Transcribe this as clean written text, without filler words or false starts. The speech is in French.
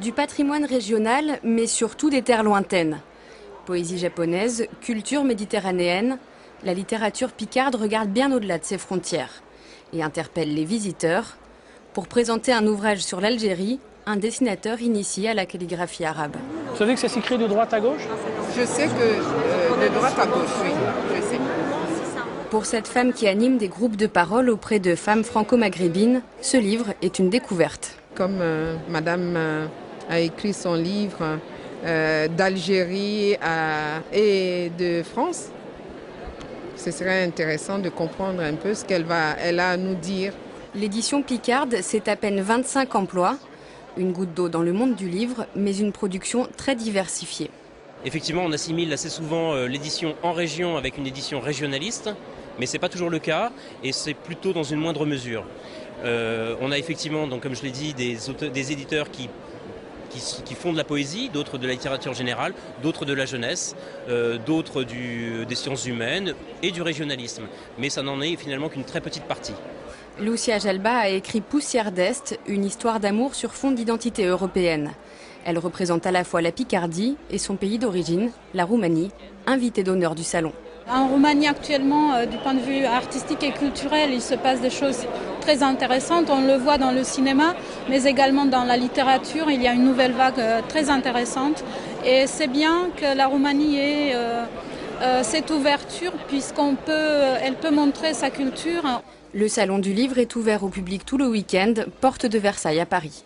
Du patrimoine régional, mais surtout des terres lointaines. Poésie japonaise, culture méditerranéenne, la littérature picarde regarde bien au-delà de ses frontières et interpelle les visiteurs. Pour présenter un ouvrage sur l'Algérie, un dessinateur initié à la calligraphie arabe. Vous savez que ça s'écrit de droite à gauche? Je sais que de droite à gauche, oui, je sais. Pour cette femme qui anime des groupes de parole auprès de femmes franco-maghrébines, ce livre est une découverte. Comme madame a écrit son livre d'Algérie et de France, ce serait intéressant de comprendre un peu ce elle a à nous dire. L'édition Picarde, c'est à peine 25 emplois, une goutte d'eau dans le monde du livre, mais une production très diversifiée. Effectivement, on assimile assez souvent l'édition en région avec une édition régionaliste, mais ce n'est pas toujours le cas, et c'est plutôt dans une moindre mesure. On a effectivement, donc, comme je l'ai dit, des éditeurs qui font de la poésie, d'autres de la littérature générale, d'autres de la jeunesse, d'autres des sciences humaines et du régionalisme. Mais ça n'en est finalement qu'une très petite partie. Lucia Jalba a écrit Poussière d'Est, une histoire d'amour sur fond d'identité européenne. Elle représente à la fois la Picardie et son pays d'origine, la Roumanie, invitée d'honneur du salon. En Roumanie actuellement, du point de vue artistique et culturel, il se passe des choses très intéressantes. On le voit dans le cinéma, mais également dans la littérature. Il y a une nouvelle vague très intéressante. Et c'est bien que la Roumanie ait cette ouverture, puisqu'elle peut montrer sa culture. Le salon du livre est ouvert au public tout le week-end, porte de Versailles à Paris.